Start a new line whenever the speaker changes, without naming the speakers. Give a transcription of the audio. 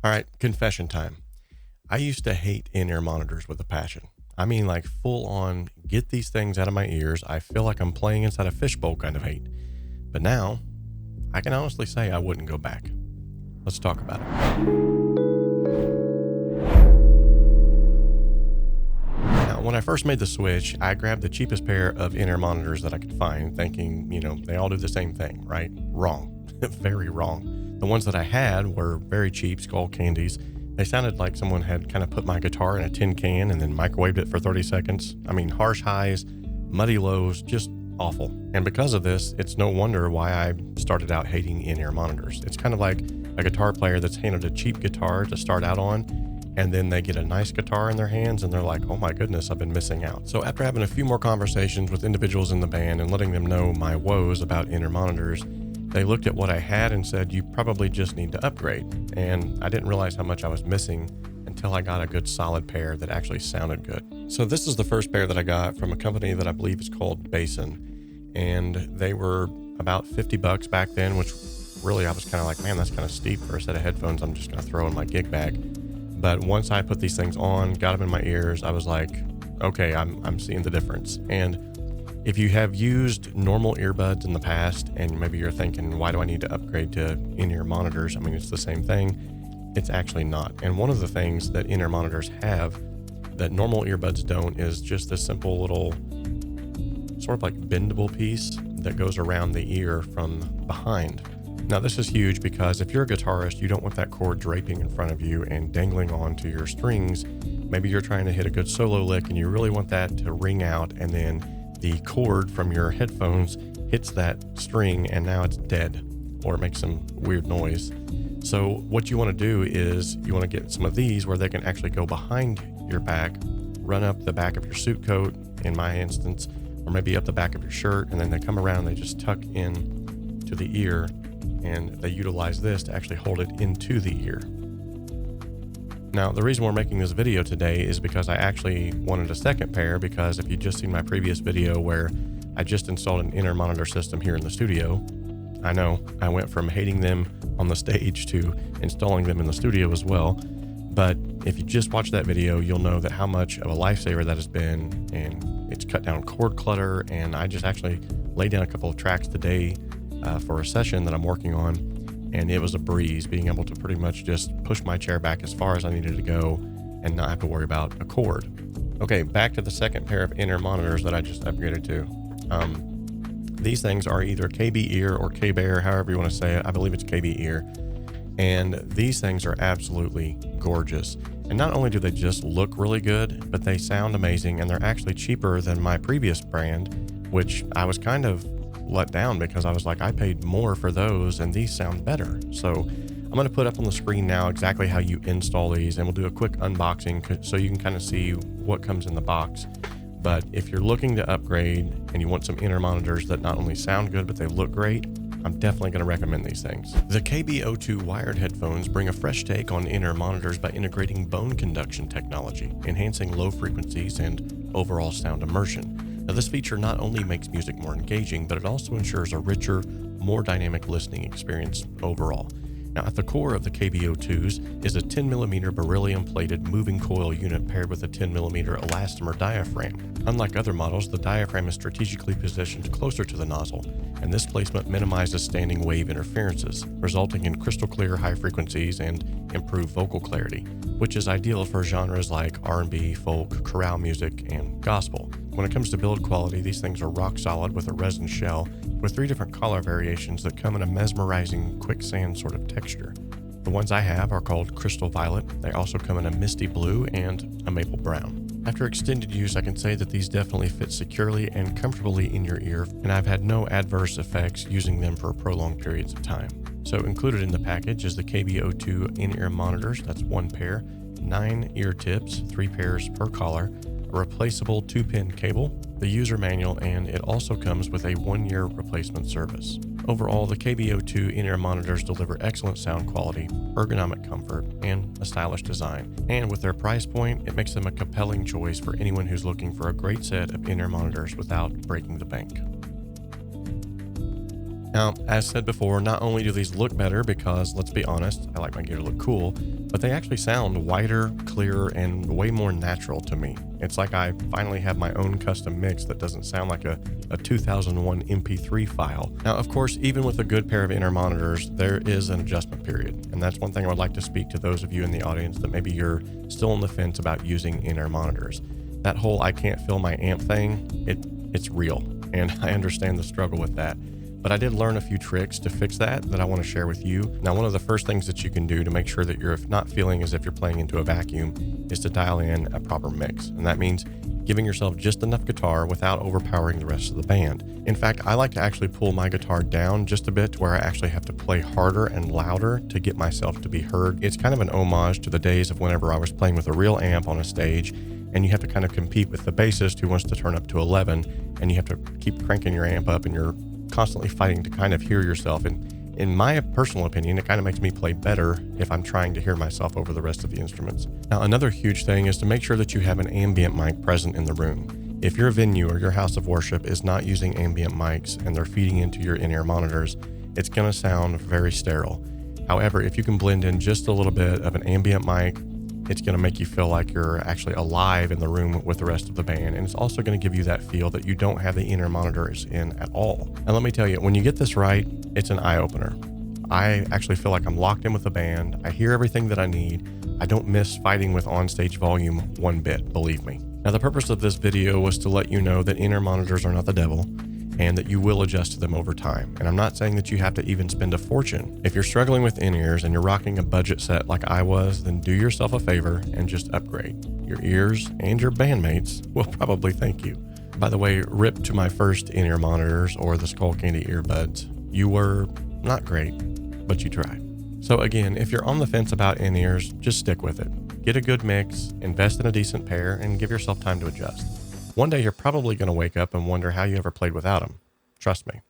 All right, confession time. I used to hate in-ear monitors with a passion. I mean, like full on, get these things out of my ears. I feel like I'm playing inside a fishbowl kind of hate. But now, I can honestly say I wouldn't go back. Let's talk about it. Now, when I first made the switch, I grabbed the cheapest pair of in-ear monitors that I could find, thinking, they all do the same thing, right? Wrong. Very wrong. The ones that I had were very cheap, skull candies. They sounded like someone had kind of put my guitar in a tin can and then microwaved it for 30 seconds. I mean, harsh highs, muddy lows, just awful. And because of this, it's no wonder why I started out hating in-ear monitors. It's kind of like a guitar player that's handed a cheap guitar to start out on, and then they get a nice guitar in their hands and they're like, oh my goodness, I've been missing out. So after having a few more conversations with individuals in the band and letting them know my woes about in-ear monitors, they looked at what I had and said, you probably just need to upgrade. And I didn't realize how much I was missing until I got a good solid pair that actually sounded good. So this is the first pair that I got from a company that I believe is called Basin. And they were about $50 back then, which really I was kind of like, man, that's kind of steep for a set of headphones I'm just going to throw in my gig bag. But once I put these things on, got them in my ears, I was like, okay, I'm seeing the difference. And if you have used normal earbuds in the past and maybe you're thinking, why do I need to upgrade to in-ear monitors? I mean, it's the same thing. It's actually not. And one of the things that in-ear monitors have that normal earbuds don't is just this simple little sort of like bendable piece that goes around the ear from behind. Now, this is huge because if you're a guitarist, you don't want that cord draping in front of you and dangling onto your strings. Maybe you're trying to hit a good solo lick and you really want that to ring out, and then the cord from your headphones hits that string and now it's dead or it makes some weird noise. So what you want to do is you want to get some of these where they can actually go behind your back, run up the back of your suit coat in my instance, or maybe up the back of your shirt, and then they come around and they just tuck in to the ear, and they utilize this to actually hold it into the ear. Now, the reason we're making this video today is because I actually wanted a second pair, because if you just seen my previous video where I just installed an in-ear monitor system here in the studio, I know I went from hating them on the stage to installing them in the studio as well. But if you just watch that video, you'll know that how much of a lifesaver that has been, and it's cut down cord clutter. And I just actually laid down a couple of tracks today for a session that I'm working on. And it was a breeze being able to pretty much just push my chair back as far as I needed to go and not have to worry about a cord. Okay, back to the second pair of in-ear monitors that I just upgraded to. These things are either KB Ear or K-Bear, however you want to say it. I believe it's KB Ear. And these things are absolutely gorgeous. And not only do they just look really good, but they sound amazing, and they're actually cheaper than my previous brand, which I was kind of let down because I was like, I paid more for those and these sound better. So I'm going to put up on the screen now exactly how you install these, and we'll do a quick unboxing so you can kind of see what comes in the box. But if you're looking to upgrade and you want some in-ear monitors that not only sound good but they look great, I'm definitely going to recommend these things. The KB02 wired headphones bring a fresh take on in-ear monitors by integrating bone conduction technology, enhancing low frequencies and overall sound immersion. Now, this feature not only makes music more engaging, but it also ensures a richer, more dynamic listening experience overall. Now, at the core of the KB02s is a 10mm beryllium-plated moving coil unit paired with a 10mm elastomer diaphragm. Unlike other models, the diaphragm is strategically positioned closer to the nozzle, and this placement minimizes standing wave interferences, resulting in crystal clear high frequencies and improved vocal clarity, which is ideal for genres like R&B, folk, chorale music, and gospel. When it comes to build quality, these things are rock solid with a resin shell with 3 different color variations that come in a mesmerizing quicksand sort of texture. The ones I have are called Crystal Violet. They also come in a misty blue and a maple brown. After extended use, I can say that these definitely fit securely and comfortably in your ear, and I've had no adverse effects using them for prolonged periods of time. So included in the package is the KB02 in-ear monitors, that's 1 pair, 9 ear tips, 3 pairs per collar, a replaceable 2-pin cable, the user manual, and it also comes with a 1-year replacement service. Overall, the KB02 in-ear monitors deliver excellent sound quality, ergonomic comfort, and a stylish design. And with their price point, it makes them a compelling choice for anyone who's looking for a great set of in-ear monitors without breaking the bank. Now, as said before, not only do these look better because, let's be honest, I like my gear to look cool, but they actually sound wider, clearer, and way more natural to me. It's like I finally have my own custom mix that doesn't sound like a 2001 MP3 file. Now, of course, even with a good pair of in-ear monitors, there is an adjustment period. And that's one thing I would like to speak to those of you in the audience that maybe you're still on the fence about using in-ear monitors. That whole I can't feel my amp thing, it's real. And I understand the struggle with that. But I did learn a few tricks to fix that I want to share with you. Now, one of the first things that you can do to make sure that you're not feeling as if you're playing into a vacuum is to dial in a proper mix. And that means giving yourself just enough guitar without overpowering the rest of the band. In fact, I like to actually pull my guitar down just a bit to where I actually have to play harder and louder to get myself to be heard. It's kind of an homage to the days of whenever I was playing with a real amp on a stage, and you have to kind of compete with the bassist who wants to turn up to 11, and you have to keep cranking your amp up, and you're constantly fighting to kind of hear yourself. And in my personal opinion, it kind of makes me play better if I'm trying to hear myself over the rest of the instruments. Now, another huge thing is to make sure that you have an ambient mic present in the room. If your venue or your house of worship is not using ambient mics and they're feeding into your in-ear monitors, it's going to sound very sterile. However, if you can blend in just a little bit of an ambient mic, it's going to make you feel like you're actually alive in the room with the rest of the band. And it's also going to give you that feel that you don't have the in-ear monitors in at all. And let me tell you, when you get this right, it's an eye-opener. I actually feel like I'm locked in with the band. I hear everything that I need. I don't miss fighting with on-stage volume one bit, believe me. Now, the purpose of this video was to let you know that in-ear monitors are not the devil, and that you will adjust to them over time. And I'm not saying that you have to even spend a fortune. If you're struggling with in-ears and you're rocking a budget set like I was, then do yourself a favor and just upgrade. Your ears and your bandmates will probably thank you. By the way, rip to my first in-ear monitors or the Skull Candy earbuds. You were not great, but you tried. So again, if you're on the fence about in-ears, just stick with it. Get a good mix, invest in a decent pair, and give yourself time to adjust. One day you're probably going to wake up and wonder how you ever played without them. Trust me,